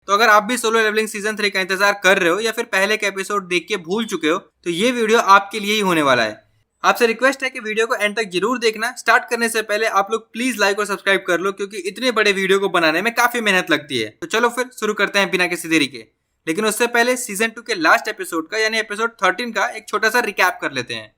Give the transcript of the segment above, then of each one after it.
तो अगर आप भी सोलो लेवलिंग सीजन 3 का इंतजार कर रहे हो या फिर पहले के एपिसोड देख के भूल चुके हो तो ये वीडियो आपके लिए ही होने वाला है। आपसे रिक्वेस्ट है कि वीडियो को एंड तक जरूर देखना। स्टार्ट करने से पहले आप लोग प्लीज लाइक और सब्सक्राइब कर लो क्योंकि इतने बड़े वीडियो को बनाने में काफी मेहनत लगती है। तो चलो फिर शुरू करते हैं बिना किसी देरी के। लेकिन उससे पहले सीजन 2 के लास्ट एपिसोड का यानी एपिसोड 13 का एक छोटा सा रिकैप कर लेते हैं।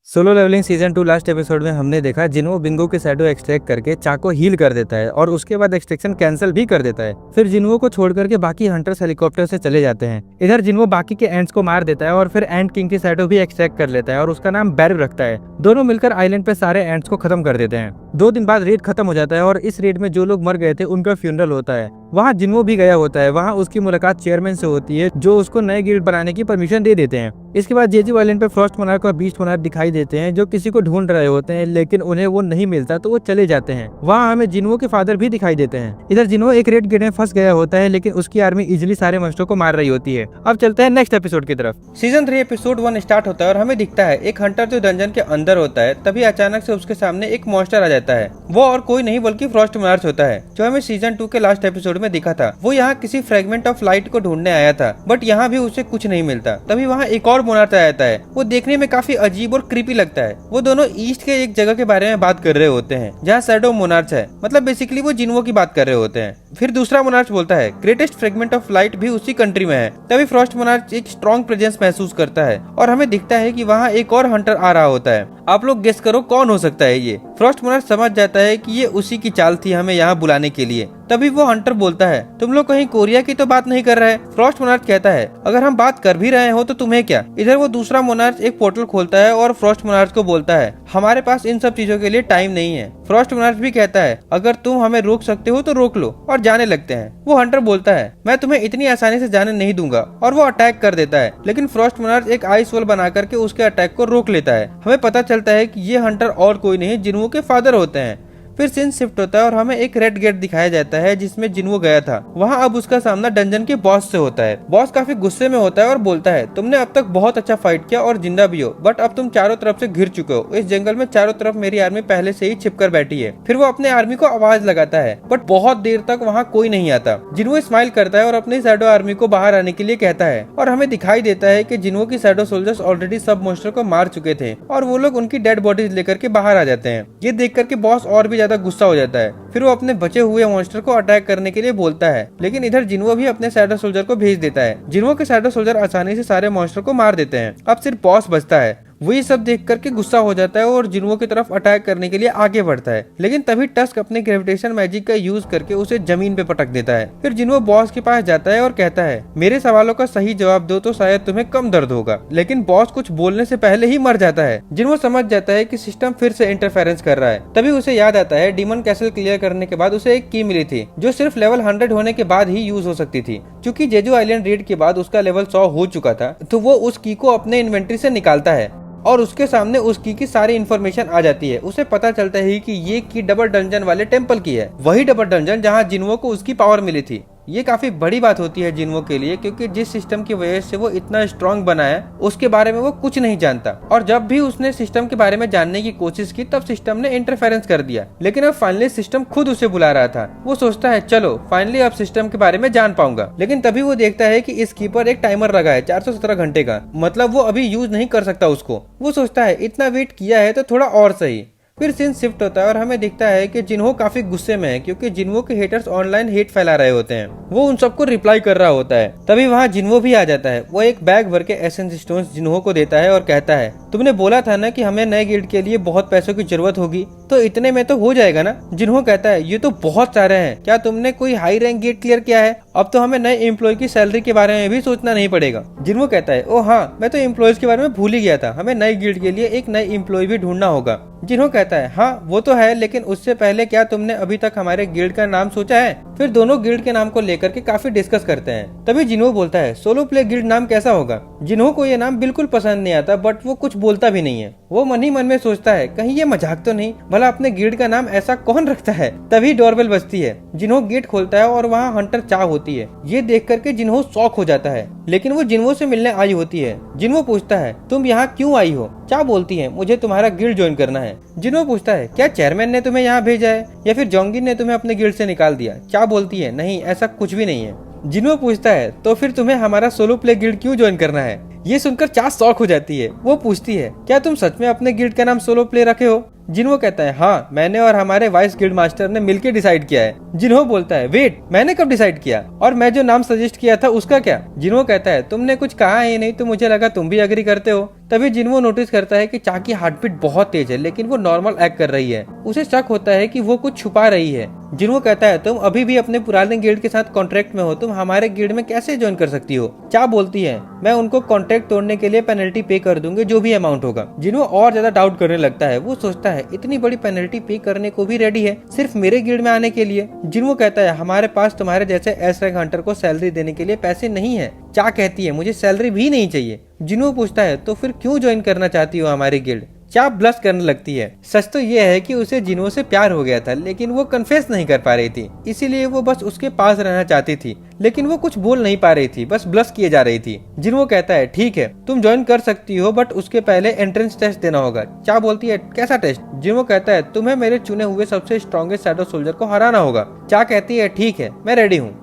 Solo leveling season 2 last episode में हमने देखा जिन्हो बिंगो के शैडो एक्सट्रैक्ट करके चाको हील कर देता है और उसके बाद एक्सट्रैक्शन कैंसिल भी कर देता है। फिर जिन्हो को छोड़ करके बाकी हंटर्स हेलीकॉप्टर से चले जाते हैं। इधर जिन्हो बाकी के एंड्स को मार देता है और फिर एंड किंग की शैडो भी एक्सट्रैक्ट कर लेता है और उसका नाम बैरव रखता है। दोनों मिलकर आइलैंड पे सारे एंड्स को खत्म कर देते हैं। 2 दिन बाद रेड खत्म हो जाता है और इस रेड में जो लोग मर गए थे उनका फ्यूनरल होता है। वहाँ जिन्हो भी गया होता है। वहाँ उसकी मुलाकात चेयरमैन से होती है जो उसको नए गिल्ड बनाने की परमिशन दे देते हैं। इसके बाद जेजू आइलैंड पे फ्रॉस्ट मोनार्क और बीस्ट मोनार्क दिखाई देते हैं जो किसी को ढूंढ रहे होते हैं, लेकिन उन्हें वो नहीं मिलता तो वो चले जाते हैं। वहाँ हमें जिन्हो के फादर भी दिखाई देते हैं। इधर जिन्हो एक रेड गेट में फंस गया होता है लेकिन उसकी आर्मी इजिली सारे मॉन्स्टरों को मार रही होती है। अब चलते हैं नेक्स्ट एपिसोड की तरफ। सीजन 3 एपिसोड 1 स्टार्ट होता है और हमें दिखता है एक हंटर जो डंजन के अंदर होता है। तभी अचानक से उसके सामने एक मॉन्स्टर आ जाता है। वो और कोई नहीं बल्कि फ्रॉस्ट मोनार्क होता है जो हमें सीजन 2 के लास्ट एपिसोड में दिखा था। वो यहाँ किसी फ्रेगमेंट ऑफ लाइट को ढूंढने आया था बट यहाँ भी उसे कुछ नहीं मिलता। तभी वहाँ एक और मोनार्क आ जाता है। वो देखने में काफी अजीब और क्रीपी लगता है। वो दोनों ईस्ट के एक जगह के बारे में बात कर रहे होते हैं जहाँ शैडो मोनार्क है। मतलब बेसिकली वो जिन्हो की बात कर रहे होते हैं। फिर दूसरा मोनार्क बोलता है ग्रेटेस्ट फ्रेगमेंट ऑफ लाइट भी उसी कंट्री में है। तभी फ्रॉस्ट मोनार्क एक स्ट्रॉन्ग प्रेजेंस महसूस करता है और हमें दिखता है कि वहाँ एक और हंटर आ रहा होता है। आप लोग गेस करो कौन हो सकता है ये। फ्रॉस्ट मोनार्क समझ जाता है कि ये उसी की चाल थी हमें यहाँ बुलाने के लिए। तभी वो हंटर बोलता है तुम लोग कहीं कोरिया की तो बात नहीं कर रहे। फ्रॉस्ट मोनार्क कहता है अगर हम बात कर भी रहे हो तो तुम्हें क्या। इधर वो दूसरा मोनार्क एक पोर्टल खोलता है और फ्रॉस्ट मोनार्क को बोलता है हमारे पास इन सब चीजों के लिए टाइम नहीं है। फ्रॉस्ट मोनार्क भी कहता है अगर तुम हमें रोक सकते हो तो रोक लो और जाने लगते हैं। वो हंटर बोलता है मैं तुम्हें इतनी आसानी से जाने नहीं दूंगा और वो अटैक कर देता है। लेकिन फ्रॉस्ट मोनार्क एक आइस वॉल बना करके उसके अटैक को रोक लेता है। हमें पता चलता है कि ये हंटर और कोई नहीं जिन्हो के फादर होते हैं। फिर सीन शिफ्ट होता है और हमें एक रेड गेट दिखाया जाता है जिसमें जिन्हो गया था। वहाँ अब उसका सामना डंजन के बॉस से होता है। बॉस काफी गुस्से में होता है और बोलता है तुमने अब तक बहुत अच्छा फाइट किया और जिंदा भी हो बट अब तुम चारों तरफ से घिर चुके हो। इस जंगल में चारों तरफ मेरी आर्मी पहले से ही छिपकर बैठी है। फिर वो अपने आर्मी को आवाज लगाता है बट बहुत देर तक वहाँ कोई नहीं आता। जिन्हो स्माइल करता है और अपनी शैडो आर्मी को बाहर आने के लिए कहता है और हमें दिखाई देता है कि जिन्हो की शैडो सोल्जर्स ऑलरेडी सब मॉन्स्टर को मार चुके थे और वो लोग उनकी डेड बॉडीज लेकर के बाहर आ जाते हैं। ये देख करके बॉस और भी ज्यादा गुस्सा हो जाता है। फिर वो अपने बचे हुए मॉन्स्टर को अटैक करने के लिए बोलता है लेकिन इधर जिन्हो भी अपने शैडो सोल्जर को भेज देता है। जिन्हो के शैडो सोल्जर आसानी से सारे मॉन्स्टर को मार देते हैं। अब सिर्फ बॉस बचता है। वो ये सब देख करके गुस्सा हो जाता है और जिन्हो की तरफ अटैक करने के लिए आगे बढ़ता है। लेकिन तभी टस्क अपने ग्रेविटेशन मैजिक का यूज करके उसे जमीन पे पटक देता है। फिर जिन्हो बॉस के पास जाता है और कहता है मेरे सवालों का सही जवाब दो तो शायद तुम्हें कम दर्द होगा। लेकिन बॉस कुछ बोलने से पहले ही मर जाता है। जिन्हो समझ जाता है कि सिस्टम फिर से इंटरफेरेंस कर रहा है। तभी उसे याद आता है डीमन कैसल क्लियर करने के बाद उसे एक की मिली थी जो सिर्फ लेवल 100 होने के बाद ही यूज हो सकती थी। क्योंकि जेजू आइलैंड रेड के बाद उसका लेवल 100 हो चुका था तो वो उस की को अपने इन्वेंट्री से निकालता है और उसके सामने उस की सारी इन्फॉर्मेशन आ जाती है। उसे पता चलता है कि ये की डबल डंजन वाले टेम्पल की है। वही डबल डंजन जहाँ जिन्हो को उसकी पावर मिली थी। ये काफी बड़ी बात होती है जिन्हो के लिए क्योंकि जिस सिस्टम की वजह से वो इतना स्ट्रांग बना है उसके बारे में वो कुछ नहीं जानता। और जब भी उसने सिस्टम के बारे में जानने की कोशिश की तब सिस्टम ने इंटरफेरेंस कर दिया। लेकिन अब फाइनली सिस्टम खुद उसे बुला रहा था। वो सोचता है चलो फाइनली अब सिस्टम के बारे में जान पाऊंगा। लेकिन तभी वो देखता है कि इस की पर एक टाइमर लगा है 417 घंटे का। मतलब वो अभी यूज नहीं कर सकता उसको। वो सोचता है इतना वेट किया है तो थोड़ा और सही। फिर सीन शिफ्ट होता है और हमें दिखता है कि जिन्हो काफी गुस्से में है क्योंकि जिन्हो के हेटर्स ऑनलाइन हेट फैला रहे होते हैं। वो उन सबको रिप्लाई कर रहा होता है। तभी वहाँ जिन्हो भी आ जाता है। वो एक बैग भर के एसेंस स्टोन्स जिन्हो को देता है और कहता है तुमने बोला था ना कि हमें नए गिल्ड के लिए बहुत पैसों की जरूरत होगी तो इतने में तो हो जाएगा ना। जिन्हो कहता है ये तो बहुत सारे हैं। क्या तुमने कोई हाई रैंक गेट क्लियर किया है। अब तो हमें नए एम्प्लॉय की सैलरी के बारे में भी सोचना नहीं पड़ेगा। जिन्हो कहता है ओ हाँ मैं तो एम्प्लॉयज के बारे में भूल ही गया था। हमें नई गिल्ड के लिए एक नई एम्प्लॉय भी ढूंढना होगा। जिन्हो कहता है हाँ वो तो है लेकिन उससे पहले क्या तुमने अभी तक हमारे गिल्ड का नाम सोचा है। फिर दोनों गिल्ड के नाम को लेकर के काफी डिस्कस करते हैं। तभी जिन्हो बोलता है सोलो प्ले गिल्ड नाम कैसा होगा। जिन्हो को ये नाम बिल्कुल पसंद नहीं आता बट वो कुछ बोलता भी नहीं है। वो मन ही मन में सोचता है कहीं ये मजाक तो नहीं। भला अपने गिल्ड का नाम ऐसा कौन रखता है। तभी डोरबेल बजती है। जिन्हो गेट खोलता है और वहाँ हंटर चा होती है। ये देख करके जिन्हो शॉक हो जाता है लेकिन वो जिन्हो से मिलने आई होती है। जिन्हो पूछता है तुम यहाँ क्यों आई हो। चा बोलती है मुझे तुम्हारा गिल्ड ज्वाइन करना है। जिन्हो पूछता है क्या चेयरमैन ने तुम्हें यहाँ भेजा है या फिर जोंगिन ने तुम्हें अपने गिल्ड से निकाल दिया। चा बोलती है नहीं ऐसा कुछ भी नहीं है। जिन्हो पूछता है तो फिर तुम्हें हमारा सोलो प्ले गिल्ड क्यों ज्वाइन करना है। ये सुनकर चा शॉक हो जाती है। वो पूछती है क्या तुम सच में अपने गिल्ड का नाम सोलो प्ले रखे हो। जिन्हो कहता है हाँ, मैंने और हमारे वाइस गिल्ड मास्टर ने मिलकर डिसाइड किया है। जिन्हो बोलता है वेट, मैंने कब डिसाइड किया, और मैं जो नाम सजेस्ट किया था उसका क्या। जिन्हो कहता है तुमने कुछ कहा ही नहीं तो मुझे लगा तुम भी एग्री करते हो। तभी जिन्हो नोटिस करता है कि चा की हार्टबीट बहुत तेज है लेकिन वो नॉर्मल एक्ट कर रही है। उसे शक होता है कि वो कुछ छुपा रही है। जिन्हो कहता है तुम अभी भी अपने पुराने गिल्ड के साथ कॉन्ट्रैक्ट में हो, तुम हमारे गिल्ड में कैसे ज्वाइन कर सकती हो। चा बोलती है मैं उनको कॉन्ट्रैक्ट तोड़ने के लिए पेनल्टी पे कर दूंगी, जो भी अमाउंट होगा। जिन्हो और ज्यादा डाउट करने लगता है। वो सोचता है इतनी बड़ी पेनल्टी पे करने को भी रेडी है सिर्फ मेरे गिल्ड में आने के लिए। जिन्हो कहता है हमारे पास तुम्हारे जैसे एस रैंक हंटर को सैलरी देने के लिए पैसे नहीं है। चा कहती है मुझे सैलरी भी नहीं चाहिए। जिन्हो पूछता है तो फिर क्यों ज्वाइन करना चाहती हो हमारी गिल्ड। चा ब्लश करने लगती है। सच तो ये है कि उसे जिन्हो से प्यार हो गया था लेकिन वो कन्फेस नहीं कर पा रही थी, इसीलिए वो बस उसके पास रहना चाहती थी। लेकिन वो कुछ बोल नहीं पा रही थी, बस ब्लश किए जा रही थी। जिन्हो कहता है ठीक है तुम ज्वाइन कर सकती हो बट उसके पहले एंट्रेंस टेस्ट देना होगा। चा बोलती है कैसा टेस्ट। जिन्हो कहता है तुम्हें मेरे चुने हुए सबसे स्ट्रॉन्गेस्ट शैडो सोल्जर को हराना होगा। चा कहती है ठीक है मैं रेडी हूँ।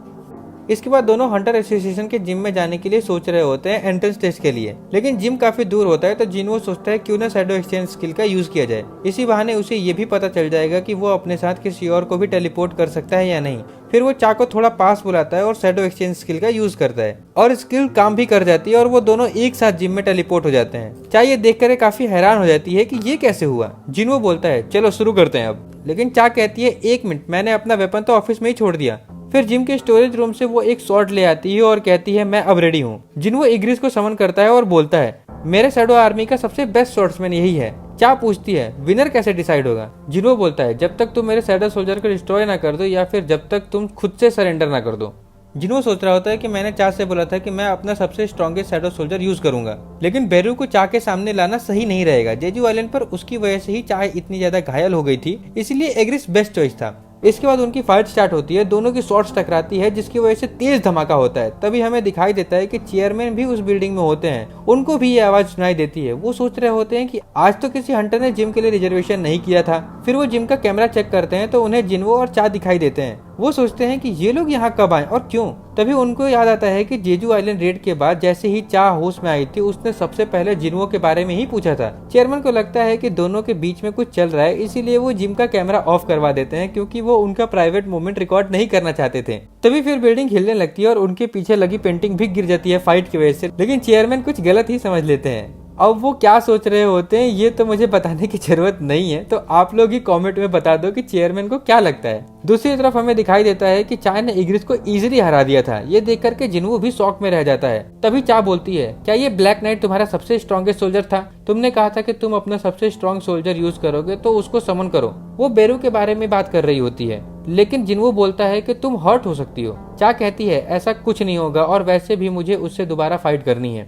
इसके बाद दोनों हंटर एसोसिएशन के जिम में जाने के लिए सोच रहे होते हैं एंट्रेंस टेस्ट के लिए, लेकिन जिम काफी दूर होता है तो जिन्हो सोचता है क्यों ना शैडो एक्सचेंज स्किल का यूज किया जाए। इसी बहाने उसे ये भी पता चल जाएगा कि वो अपने साथ किसी और को भी टेलीपोर्ट कर सकता है या नहीं। फिर वो चा को थोड़ा पास बुलाता है और शैडो एक्सचेंज स्किल का यूज करता है और स्किल काम भी कर जाती है और वो दोनों एक साथ जिम में टेलीपोर्ट हो जाते हैं। चा ये देखकर काफी हैरान हो जाती है कि ये कैसे हुआ। जिन्हो बोलता है चलो शुरू करते हैं अब, लेकिन चा कहती है एक मिनट, मैंने अपना वेपन तो ऑफिस में ही छोड़ दिया। फिर जिम के स्टोरेज रूम से वो एक शॉट ले आती है और कहती है मैं अब रेडी हूँ। जिन्हो इग्रिस को समन करता है और बोलता है मेरे शैडो आर्मी का सबसे बेस्ट शॉट्समैन यही है। चा पूछती है विनर कैसे डिसाइड होगा। जिन्हो बोलता है जब तक तुम मेरे शैडो सोल्जर को डिस्ट्रॉय ना कर दो या फिर जब तक तुम खुद से सरेंडर ना कर दो। जिन्हो सोच रहा होता है कि मैंने चा से बोला था कि मैं अपना सबसे स्ट्रॉन्गेस्ट शैडो सोल्जर यूज करूंगा, लेकिन बेरू को चा के सामने लाना सही नहीं रहेगा। जेजू आइलैंड पर उसकी वजह से ही चा इतनी ज्यादा घायल हो गई थी, इसलिए एग्रिस बेस्ट चॉइस था। इसके बाद उनकी फाइट स्टार्ट होती है। दोनों की शॉट्स टकराती है जिसकी वजह से तेज धमाका होता है। तभी हमें दिखाई देता है कि चेयरमैन भी उस बिल्डिंग में होते हैं, उनको भी ये आवाज सुनाई देती है। वो सोच रहे होते हैं कि आज तो किसी हंटर ने जिम के लिए रिजर्वेशन नहीं किया था। फिर वो जिम का कैमरा चेक करते हैं तो उन्हें जिन्हो और चा दिखाई देते हैं। वो सोचते हैं कि ये लोग यहाँ कब आए और क्यों। तभी उनको याद आता है कि जेजू आइलैंड रेड के बाद जैसे ही चा होश में आई थी उसने सबसे पहले जिन्हो के बारे में ही पूछा था। चेयरमैन को लगता है कि दोनों के बीच में कुछ चल रहा है, इसीलिए वो जिम का कैमरा ऑफ करवा देते हैं क्योंकि वो उनका प्राइवेट मोमेंट रिकॉर्ड नहीं करना चाहते थे। तभी फिर बिल्डिंग हिलने लगती है और उनके पीछे लगी पेंटिंग भी गिर जाती है फाइट की वजह से, लेकिन चेयरमैन कुछ गलत ही समझ लेते हैं। अब वो क्या सोच रहे होते हैं ये तो मुझे बताने की जरूरत नहीं है, तो आप लोग ही कमेंट में बता दो कि चेयरमैन को क्या लगता है। दूसरी तरफ हमें दिखाई देता है कि चा ने इग्रिस को इजीली हरा दिया था। ये देख करके जिन्हो भी शॉक में रह जाता है। तभी चा बोलती है क्या ये ब्लैक नाइट तुम्हारा सबसे स्ट्रॉन्गेस्ट सोल्जर था। तुमने कहा था कि तुम अपना सबसे स्ट्रॉन्ग सोल्जर यूज करोगे तो उसको समन करो। वो बेरू के बारे में बात कर रही होती है, लेकिन जिन्हो बोलता है कि तुम हर्ट हो सकती हो। चा कहती है ऐसा कुछ नहीं होगा और वैसे भी मुझे उससे दोबारा फाइट करनी है।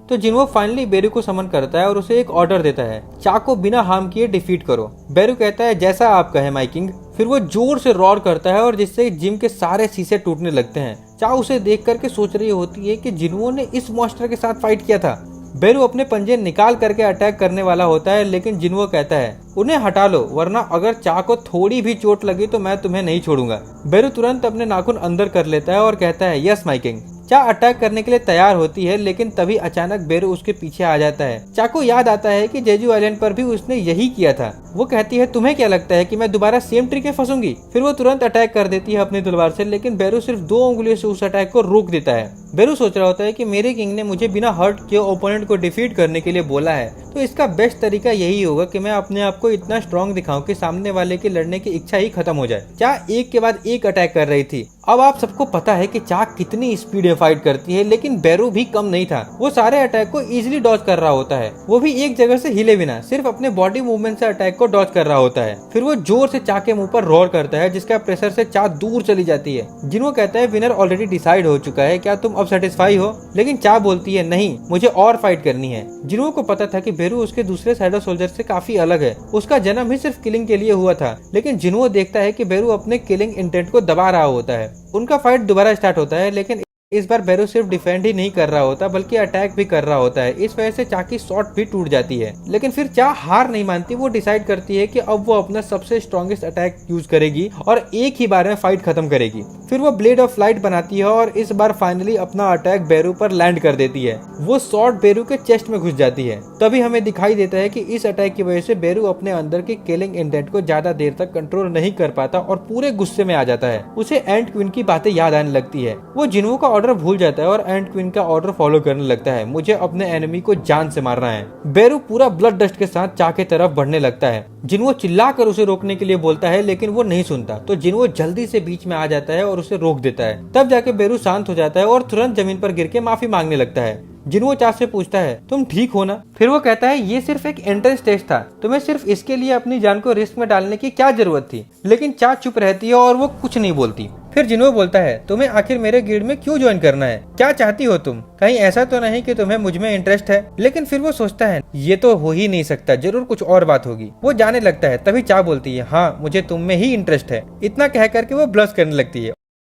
तो जिन्हो फाइनली बेरू को समन करता है और उसे एक ऑर्डर देता है, चा को बिना हार्म किए डिफीट करो। बेरू कहता है जैसा आप कहे माय किंग। फिर वो जोर से रॉर करता है और जिससे जिम के सारे शीशे टूटने लगते हैं। चा उसे देख करके सोच रही होती है कि जिन्हो ने इस मॉन्स्टर के साथ फाइट किया था। बेरू अपने पंजे निकाल करके अटैक करने वाला होता है, लेकिन जिन्हो कहता है उन्हें हटा लो वरना अगर चा को थोड़ी भी चोट लगी तो मैं तुम्हें नहीं छोड़ूंगा। बेरू तुरंत अपने नाखून अंदर कर लेता है और कहता है यस माय किंग। चा अटैक करने के लिए तैयार होती है, लेकिन तभी अचानक बेरू उसके पीछे आ जाता है। चा को याद आता है कि जेजू आइलैंड पर भी उसने यही किया था। वो कहती है तुम्हें क्या लगता है कि मैं दोबारा सेम ट्रिक में फंसूंगी। फिर वो तुरंत अटैक कर देती है अपनी तलवार से, लेकिन बेरू सिर्फ 2 उंगलियों से उस अटैक को रोक देता है। बेरू सोच रहा होता है कि मेरे किंग ने मुझे बिना हर्ट किए ओपोनेंट को डिफीट करने के लिए बोला है, तो इसका बेस्ट तरीका यही होगा कि मैं अपने आप को इतना स्ट्रॉन्ग दिखाऊं कि सामने वाले की लड़ने की इच्छा ही खत्म हो जाए। चा एक के बाद एक अटैक कर रही थी। अब आप सबको पता है कि चा कितनी स्पीड में फाइट करती है, लेकिन बेरू भी कम नहीं था। वो सारे अटैक को इजीली डॉज कर रहा होता है, वो भी एक जगह से हिले बिना, सिर्फ अपने बॉडी मूवमेंट से अटैक को डॉज कर रहा होता है। फिर वो जोर से चा के मुंह पर रोर करता है जिसका प्रेशर से चा दूर चली जाती है। जिन्हो कहता है विनर ऑलरेडी डिसाइड हो चुका है, क्या तुम अब सेटिस्फाई हो। लेकिन चा बोलती है नहीं, मुझे और फाइट करनी है। जिन्हो को पता था कि बेरू उसके दूसरे शैडो सोल्जर से काफी अलग है, उसका जन्म ही सिर्फ किलिंग के लिए हुआ था। लेकिन जिन्हो देखता है कि बेरू अपने किलिंग इंटेंट को दबा रहा होता है। उनका फाइट दोबारा स्टार्ट होता है, लेकिन इस बार बेरू सिर्फ डिफेंड ही नहीं कर रहा होता बल्कि अटैक भी कर रहा होता है। इस वजह से चा की शॉट भी टूट जाती है, लेकिन फिर चा हार नहीं मानती। वो डिसाइड करती है कि अब वो अपना सबसे स्ट्रॉन्गेस्ट अटैक यूज करेगी और एक ही बार में फाइट खत्म करेगी। फिर वो ब्लेड ऑफ लाइट बनाती है और इस बार फाइनली अपना अटैक बेरू पर लैंड कर देती है। वो शॉट बेरू के चेस्ट में घुस जाती है। तभी हमें दिखाई देता है कि इस अटैक की वजह से बेरू अपने अंदर के किलिंग इंटेंट को ज्यादा देर तक कंट्रोल नहीं कर पाता और पूरे गुस्से में आ जाता है। उसे एंट क्वीन की बातें याद आने लगती है। वो जिन्हो का ऑर्डर भूल जाता है और एंट क्वीन का ऑर्डर फॉलो करने लगता है। मुझे अपने एनिमी को जान से मारना है। बेरू पूरा ब्लड डस्ट के साथ चा के तरफ बढ़ने लगता है। जिन्हो चिल्लाकर उसे रोकने के लिए बोलता है, लेकिन वो नहीं सुनता। तो जिन्हो जल्दी से बीच में आ जाता है और उसे रोक देता है। तब जाके बेरू शांत हो जाता है और तुरंत जमीन पर गिर के माफी मांगने लगता है। जिन्हो चा से पूछता है, तुम ठीक हो ना? फिर वो कहता है, ये सिर्फ एक एंट्रेंस टेस्ट था, तुम्हें सिर्फ इसके लिए अपनी जान को रिस्क में डालने की क्या जरूरत थी? लेकिन चा चुप रहती है और वो कुछ नहीं बोलती। फिर जिन्हो बोलता है, तुम्हें आखिर मेरे गिल्ड में क्यों ज्वाइन करना है? क्या चाहती हो तुम? कहीं ऐसा तो नहीं कि तुम्हें मुझ में इंटरेस्ट है? लेकिन फिर वो सोचता है, ये तो हो ही नहीं सकता, जरूर कुछ और बात होगी। वो जाने लगता है। तभी चा बोलती है, हाँ मुझे तुम में ही इंटरेस्ट है। इतना कह करके वो ब्लश करने लगती है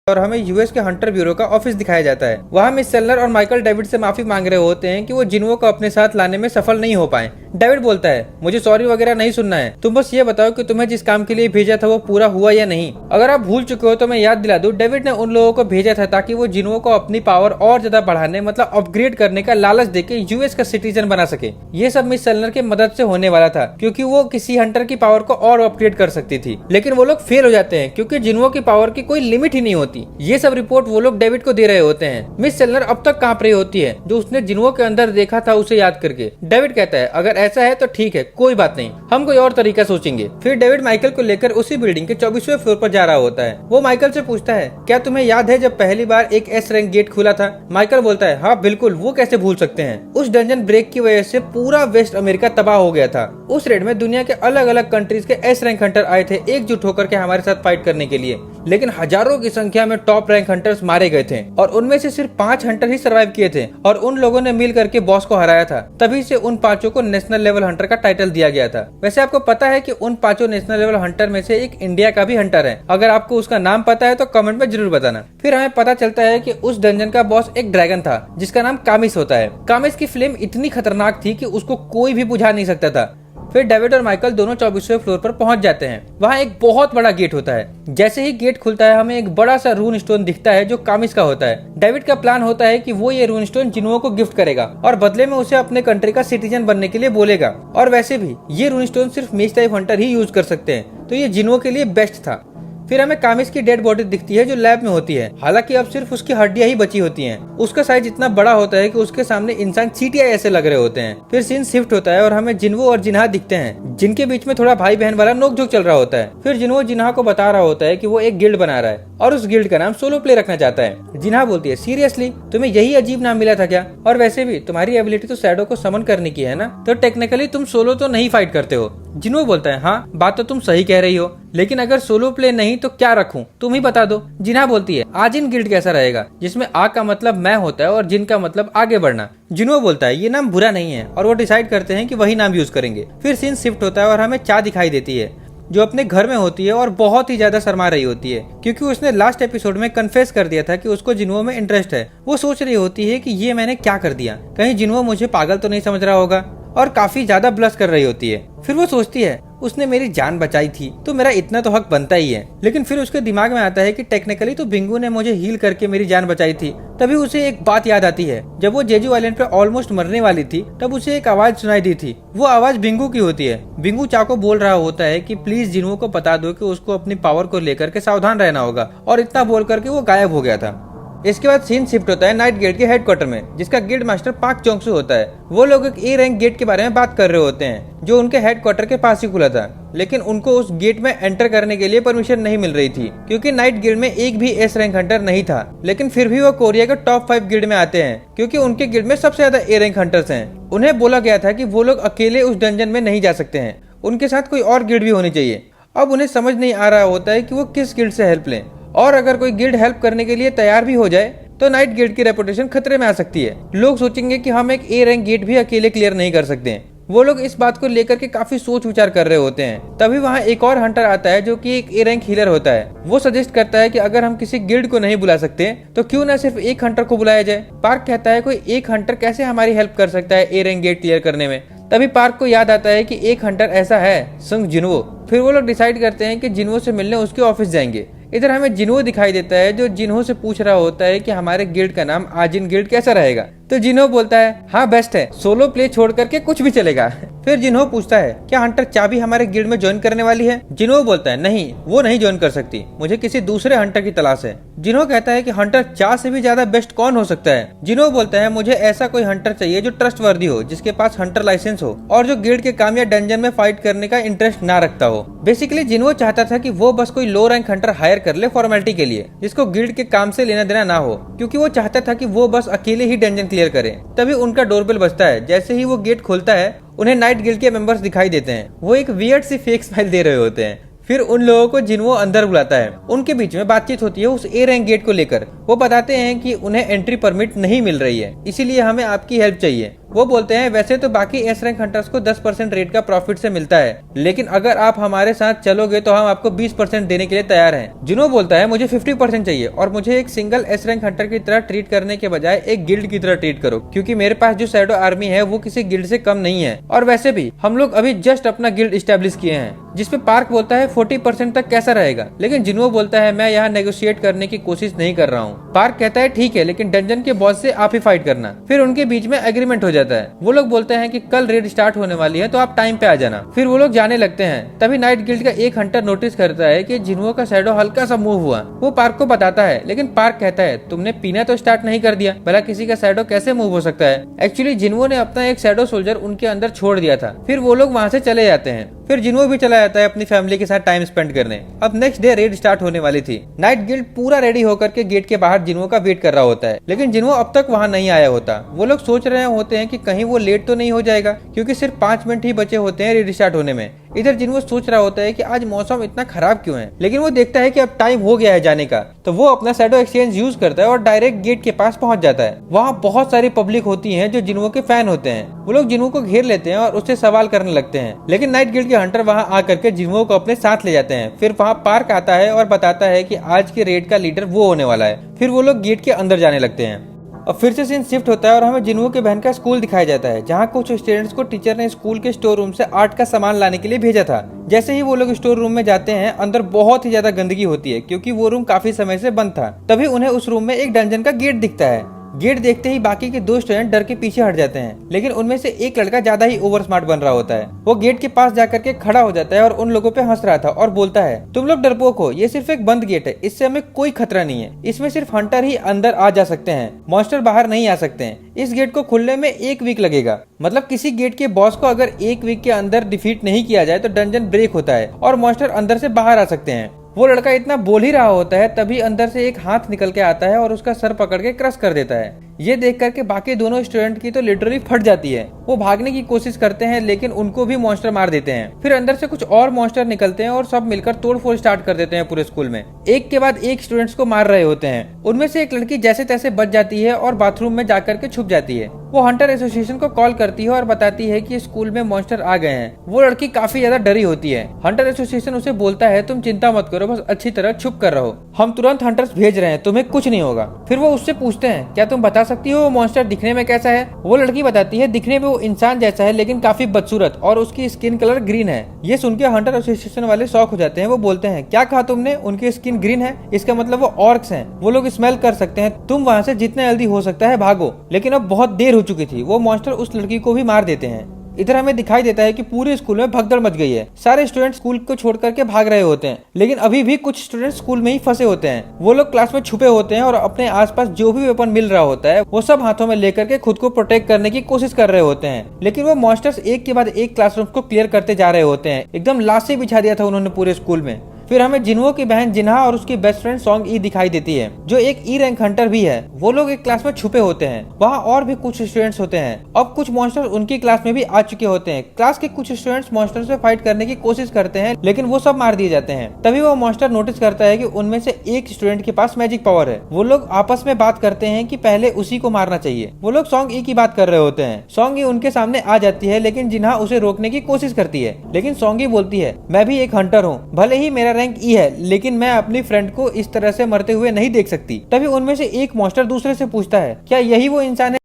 और हमें यूएस के हंटर ब्यूरो का ऑफिस दिखाया जाता है। वहाँ मिस सेलर और माइकल डेविड से माफी मांग रहे होते हैं कि वो जिन्हो को अपने साथ लाने में सफल नहीं हो पाए। डेविड बोलता है, मुझे सॉरी वगैरह नहीं सुनना है, तुम बस ये बताओ कि तुम्हें जिस काम के लिए भेजा था वो पूरा हुआ या नहीं। अगर आप भूल चुके हो तो मैं याद दिला दूं, डेविड ने उन लोगों को भेजा था ताकि वो जिन्हो को अपनी पावर और ज्यादा बढ़ाने, मतलब अपग्रेड करने का लालच देके यूएस का सिटीजन बना सके। ये सब मिस सेलर की मदद से होने वाला था, क्योंकि वो किसी हंटर की पावर को और अपग्रेड कर सकती थी। लेकिन वो लोग फेल हो जाते हैं क्योंकि जिन्हो की पावर की कोई लिमिट ही नहीं होती। ये सब रिपोर्ट वो लोग डेविड को दे रहे होते हैं। मिस सेलर अब तक कांप रही होती है जो उसने जिन्हो के अंदर देखा था उसे याद करके। डेविड कहता है, अगर ऐसा है तो ठीक है, कोई बात नहीं, हम कोई और तरीका सोचेंगे। फिर डेविड माइकल को लेकर उसी बिल्डिंग के 24वें फ्लोर पर जा रहा होता है। वो माइकल से पूछता है, क्या तुम्हें याद है जब पहली बार एक एस रैंक गेट खुला था? माइकल बोलता है, हाँ बिल्कुल, वो कैसे भूल सकते हैं। उस डंजन ब्रेक की वजह से पूरा वेस्ट अमेरिका तबाह हो गया था। उस रेड में दुनिया के अलग अलग कंट्रीज के एस रैंक हंटर आए थे एकजुट होकर के हमारे साथ फाइट करने के लिए, लेकिन हजारों की संख्या में टॉप रैंक हंटर्स मारे गए थे और उनमें से सिर्फ 5 हंटर ही सर्वाइव किए थे और उन लोगों ने मिल करके बॉस को हराया था। तभी से उन 5 को नेशनल लेवल हंटर का टाइटल दिया गया था। वैसे आपको पता है कि उन 5 नेशनल लेवल हंटर में से एक इंडिया का भी हंटर है। अगर आपको उसका नाम पता है तो कमेंट में जरूर बताना। फिर हमें पता चलता है कि उस डंजन का बॉस एक ड्रैगन था जिसका नाम कामिस होता है। कामिस की फ्लेम इतनी खतरनाक थी कि उसको कोई भी बुझा नहीं सकता था। फिर डेविड और माइकल दोनों 24वें फ्लोर पर पहुंच जाते हैं। वहाँ एक बहुत बड़ा गेट होता है। जैसे ही गेट खुलता है हमें एक बड़ा सा रून स्टोन दिखता है जो कामिस का होता है। डेविड का प्लान होता है कि वो ये रून स्टोन जिन्हो को गिफ्ट करेगा और बदले में उसे अपने कंट्री का सिटीजन बनने के लिए बोलेगा। और वैसे भी ये रून स्टोन सिर्फ मेज टाइप हंटर ही यूज कर सकते हैं, तो ये जिन्हो के लिए बेस्ट था। फिर हमें कामिस की डेड बॉडी दिखती है जो लैब में होती है। हालांकि अब सिर्फ उसकी हड्डियां ही बची होती हैं। उसका साइज इतना बड़ा होता है कि उसके सामने इंसान चींटियां ऐसे लग रहे होते हैं। फिर सीन शिफ्ट होता है और हमें जिन्हो और जिन्हा दिखते हैं जिनके बीच में थोड़ा भाई बहन वाला नोकझोंक चल रहा होता है। फिर जिन्हो जिन्हा को बता रहा होता है कि वो एक गिल्ड बना रहा है और उस गिल्ड का नाम सोलो प्ले रखना चाहता है। जिन्हा बोलती है, सीरियसली तुम्हें यही अजीब नाम मिला था क्या? और वैसे भी तुम्हारी एबिलिटी तो शैडो को समन करने की है ना, तो टेक्निकली तुम सोलो तो नहीं फाइट करते हो। जिन्हो बोलता है, हाँ बात तो तुम सही कह रही हो, लेकिन अगर सोलो प्ले नहीं तो क्या रखूं, तुम ही बता दो। जिन्हा बोलती है, आजिन गिल्ड कैसा रहेगा, जिसमें आ का मतलब मैं होता है और जिन का मतलब आगे बढ़ना। जिन्हो बोलता है, ये नाम बुरा नहीं है, और वो डिसाइड करते हैं कि वही नाम यूज करेंगे। फिर सीन शिफ्ट होता है और हमें चा दिखाई देती है जो अपने घर में होती है और बहुत ही ज्यादा शर्मा रही होती है क्योंकि उसने लास्ट एपिसोड में कन्फेस कर दिया था कि उसको जिन्हो में इंटरेस्ट है। वो सोच रही होती है कि ये मैंने क्या कर दिया, कहीं जिन्हो मुझे पागल तो नहीं समझ रहा होगा, और काफी ज्यादा ब्लश कर रही होती है। फिर वो सोचती है, उसने मेरी जान बचाई थी तो मेरा इतना तो हक बनता ही है। लेकिन फिर उसके दिमाग में आता है कि टेक्निकली तो बिंगू ने मुझे हील करके मेरी जान बचाई थी। तभी उसे एक बात याद आती है, जब वो जेजू आइलैंड पे ऑलमोस्ट मरने वाली थी तब उसे एक आवाज सुनाई दी थी। वो आवाज बिंगू की होती है। बिंगू चा को बोल रहा होता है कि प्लीज जिन्हो को बता दो कि उसको अपनी पावर को लेकर के सावधान रहना होगा, और इतना बोल करके वो गायब हो गया था। इसके बाद सीन शिफ्ट होता है नाइट गेट के हेडक्वार्टर में, जिसका गिल्ड मास्टर पाक चोंगसू होता है। वो लोग एक ए रैंक गेट के बारे में बात कर रहे होते हैं जो उनके हेडक्वार्टर के पास ही खुला था, लेकिन उनको उस गेट में एंटर करने के लिए परमिशन नहीं मिल रही थी क्योंकि नाइट गिल्ड में एक भी एस रैंक हंटर नहीं था। लेकिन फिर भी वो कोरिया के टॉप 5 गिल्ड में आते हैं क्योंकि उनके गिल्ड में सबसे ज्यादा ए रैंक हंटर्स हैं। उन्हें बोला गया था कि वो लोग अकेले उस डंजन में नहीं जा सकते हैं, उनके साथ कोई और गिल्ड भी होनी चाहिए। अब उन्हें समझ नहीं आ रहा होता है कि वो किस गिल्ड से हेल्प लें, और अगर कोई गिल्ड हेल्प करने के लिए तैयार भी हो जाए तो नाइट गेट की रेपुटेशन खतरे में आ सकती है। लोग सोचेंगे कि हम एक ए रैंक गेट भी अकेले क्लियर नहीं कर सकते हैं। वो लोग इस बात को लेकर के काफी सोच विचार कर रहे होते हैं। तभी वहाँ एक और हंटर आता है जो कि एक ए रैंक हीलर होता है। वो सजेस्ट करता है कि अगर हम किसी गिल्ड को नहीं बुला सकते तो क्यों ना सिर्फ एक हंटर को बुलाया जाए। पार्क कहता है कोई एक हंटर कैसे हमारी हेल्प कर सकता है ए रैंक गेट क्लियर करने में। तभी पार्क को याद आता है कि एक हंटर ऐसा है, सुंग जिनवो। फिर वो लोग डिसाइड करते हैं कि जिनवो से मिलने उसके ऑफिस जाएंगे। इधर हमें जिनवो दिखाई देता है जो जिन्हो से पूछ रहा होता है कि हमारे गिल्ड का नाम आजिन गिल्ड कैसा रहेगा। तो जिन्हो बोलता है हाँ बेस्ट है, सोलो प्ले छोड़ करके कुछ भी चलेगा। फिर जिन्हो पूछता है क्या हंटर चाबी हमारे गिल्ड में ज्वाइन करने वाली है। जिन्हो बोलता है नहीं, वो नहीं ज्वाइन कर सकती, मुझे किसी दूसरे हंटर की तलाश है। जिन्हो कहता है कि हंटर चा से भी ज्यादा बेस्ट कौन हो सकता है। जिन्हो बोलता है मुझे ऐसा कोई हंटर चाहिए जो ट्रस्टवर्दी हो, जिसके पास हंटर लाइसेंस हो और जो गिल्ड के काम या डंजन में फाइट करने का इंटरेस्ट ना रखता हो। बेसिकली जिन्हो चाहता था कि वो बस कोई लो रैंक हंटर हायर कर ले फॉर्मेलिटी के लिए, जिसको गिल्ड के काम से लेना देना ना हो, क्योंकि वो चाहता था कि वो बस अकेले ही डंजन क्लियर करे। तभी उनका डोरबेल बजता है। जैसे ही वो गेट खोलता है उन्हें नाइट गिल्ड के मेंबर्स दिखाई देते हैं। वो एक वियर्ड सी फेक स्माइल दे रहे होते हैं। फिर उन लोगों को जिन्हो अंदर बुलाता है। उनके बीच में बातचीत होती है उस ए रैंक गेट को लेकर। वो बताते हैं कि उन्हें एंट्री परमिट नहीं मिल रही है, इसीलिए हमें आपकी हेल्प चाहिए। वो बोलते हैं वैसे तो बाकी एस रैंक हंटर्स को 10% रेट का प्रॉफिट से मिलता है, लेकिन अगर आप हमारे साथ चलोगे तो हम आपको 20% देने के लिए तैयार हैं। जिन्हो बोलता है मुझे 50% चाहिए और मुझे एक सिंगल एस रैंक हंटर की तरह ट्रीट करने के बजाय एक गिल्ड की तरह ट्रीट करो, क्योंकि मेरे पास जो शैडो आर्मी है वो किसी गिल्ड से कम नहीं है। और वैसे भी हम लोग अभी जस्ट अपना गिल्ड स्टैब्लिश किए हैं। जिसपे पार्क बोलता है 40% तक कैसा रहेगा, लेकिन जिन्हो बोलता है मैं यहाँ नेगोशिएट करने की कोशिश नहीं कर रहा हूँ। पार्क कहता है ठीक है, लेकिन डंजन के बॉस से आप ही फाइट करना। फिर उनके बीच में एग्रीमेंट हो जाता है। वो लोग बोलते हैं कि कल रेड स्टार्ट होने वाली है तो आप टाइम पे आ जाना। फिर वो लोग जाने लगते हैं। तभी नाइट गिल्ड का एक हंटर नोटिस करता है कि जिन्हो का शैडो हल्का सा मूव हुआ। वो पार्क को बताता है, लेकिन पार्क कहता है तुमने पीना तो स्टार्ट नहीं कर दिया, भला किसी का शैडो कैसे मूव हो सकता है। एक्चुअली जिन्हो ने अपना एक शैडो सोल्जर उनके अंदर छोड़ दिया था। फिर वो लोग वहाँ से चले जाते हैं। फिर जिन्हो भी चला जाता है अपनी फैमिली के साथ टाइम स्पेंड करने। अब नेक्स्ट डे रेड स्टार्ट होने वाली थी। नाइट गिल्ड पूरा रेडी होकर के गेट के बाहर जिन्हो का वेट कर रहा होता है, लेकिन जिन्हो अब तक वहाँ नहीं आया होता। वो लोग सोच रहे होते हैं कि कहीं वो लेट तो नहीं हो जाएगा, क्योंकि सिर्फ 5 मिनट ही बचे होते हैं रेड स्टार्ट होने में। इधर जिन्हो सोच रहा होता है कि आज मौसम इतना खराब क्यों है, लेकिन वो देखता है कि अब टाइम हो गया है जाने का, तो वो अपना शैडो एक्सचेंज यूज करता है और डायरेक्ट गेट के पास पहुंच जाता है। वहाँ बहुत सारी पब्लिक होती है जो जिन्हो के फैन होते हैं। वो लोग जिन्हो को घेर लेते हैं और उससे सवाल करने लगते हैं, लेकिन नाइट गिल्ड के हंटर वहाँ आकर के जिन्हो को अपने साथ ले जाते हैं। फिर वहाँ पार्क आता है और बताता है कि आज के रेड का लीडर वो होने वाला है। फिर वो लोग गेट के अंदर जाने लगते हैं। अब फिर से सीन शिफ्ट होता है और हमें जिन्हो के बहन का स्कूल दिखाया जाता है, जहाँ कुछ स्टूडेंट्स को टीचर ने स्कूल के स्टोर रूम से आर्ट का सामान लाने के लिए भेजा था। जैसे ही वो लोग स्टोर रूम में जाते हैं, अंदर बहुत ही ज्यादा गंदगी होती है, क्योंकि वो रूम काफी समय से बंद था। तभी उन्हें उस रूम में एक डंजन का गेट दिखता है। गेट देखते ही बाकी के 2 स्टूडेंट डर के पीछे हट जाते हैं, लेकिन उनमें से एक लड़का ज्यादा ही ओवर स्मार्ट बन रहा होता है। वो गेट के पास जाकर के खड़ा हो जाता है और उन लोगों पे हंस रहा था और बोलता है तुम लोग डरपोक हो, ये सिर्फ एक बंद गेट है, इससे हमें कोई खतरा नहीं है। इसमें सिर्फ हंटर ही अंदर आ जा सकते हैं, मॉन्स्टर बाहर नहीं आ सकते हैं। इस गेट को खुलने में 1 वीक लगेगा। मतलब किसी गेट के बॉस को अगर 1 वीक के अंदर डिफीट नहीं किया जाए तो डंजन ब्रेक होता है और मॉन्स्टर अंदर से बाहर आ सकते हैं। वो लड़का इतना बोल ही रहा होता है, तभी अंदर से एक हाथ निकल के आता है और उसका सर पकड़ के क्रश कर देता है। ये देख करके बाकी दोनों स्टूडेंट की तो लिटरली फट जाती है। वो भागने की कोशिश करते हैं, लेकिन उनको भी मॉन्स्टर मार देते हैं। फिर अंदर से कुछ और मॉन्स्टर निकलते हैं और सब मिलकर तोड़फोड़ स्टार्ट कर देते हैं पूरे स्कूल में। एक के बाद एक स्टूडेंट्स को मार रहे होते हैं। उनमें से एक लड़की जैसे तैसे बच जाती है और बाथरूम में जाकर के छुप जाती है। वो हंटर एसोसिएशन को कॉल करती है और बताती है कि स्कूल में मॉन्स्टर आ गए हैं। वो लड़की काफी ज्यादा डरी होती है। हंटर एसोसिएशन उसे बोलता है तुम चिंता मत करो, बस अच्छी तरह छुप कर रहो, हम तुरंत हंटर्स भेज रहे हैं, तुम्हें कुछ नहीं होगा। फिर वो उससे पूछते हैं क्या तुम बता सकती हो वो मॉन्स्टर दिखने में कैसा है। वो लड़की बताती है दिखने में वो इंसान जैसा है, लेकिन काफी बदसूरत और उसकी स्किन कलर ग्रीन है। ये सुन के हंटर एसोसिएशन वाले शॉक हो जाते हैं। वो बोलते हैं क्या कहा तुमने, उनकी स्किन ग्रीन है, इसका मतलब वो ऑर्क्स हैं, वो लोग स्मेल कर सकते हैं, तुम वहाँ से जितना जल्दी हो सकता है भागो। लेकिन अब बहुत देर हो चुकी थी। वो मॉन्स्टर उस लड़की को भी मार देते हैं। इधर हमें दिखाई देता है कि पूरे स्कूल में भगदड़ मच गई है। सारे स्टूडेंट स्कूल को छोड़ करके भाग रहे होते हैं, लेकिन अभी भी कुछ स्टूडेंट स्कूल में ही फंसे होते हैं। वो लोग क्लास में छुपे होते हैं और अपने आसपास जो भी वेपन मिल रहा होता है वो सब हाथों में लेकर के खुद को प्रोटेक्ट करने की कोशिश कर रहे होते हैं। लेकिन वो मॉन्स्टर्स एक के बाद एक क्लासरूम को क्लियर करते जा रहे होते हैं। एकदम लाशें बिछा दिया था उन्होंने पूरे स्कूल में। फिर हमें जिन्हो की बहन जिन्हा और उसकी बेस्ट फ्रेंड सॉन्ग ई दिखाई देती है, जो एक ई रैंक हंटर भी है। वो लोग एक क्लास में छुपे होते हैं, वहाँ और भी कुछ स्टूडेंट्स होते हैं। अब कुछ मॉन्स्टर उनकी क्लास में भी आ चुके होते हैं। क्लास के कुछ स्टूडेंट्स मॉन्स्टर से फाइट करने की कोशिश करते हैं, लेकिन वो सब मार दिए जाते हैं। तभी वो मॉन्स्टर नोटिस करता है कि उनमें से एक स्टूडेंट के पास मैजिक पावर है। वो लोग आपस में बात करते हैं कि पहले उसी को मारना चाहिए। वो लोग सॉन्ग ई की बात कर रहे होते हैं। सॉन्ग ई उनके सामने आ जाती है, लेकिन जिन्हा उसे रोकने की कोशिश करती है। लेकिन सॉन्ग ई बोलती है, मैं भी एक हंटर हूँ, भले ही मेरा रैंक ई है, लेकिन मैं अपनी फ्रेंड को इस तरह से मरते हुए नहीं देख सकती। तभी उनमें से एक मॉन्स्टर दूसरे से पूछता है, क्या यही वो इंसान है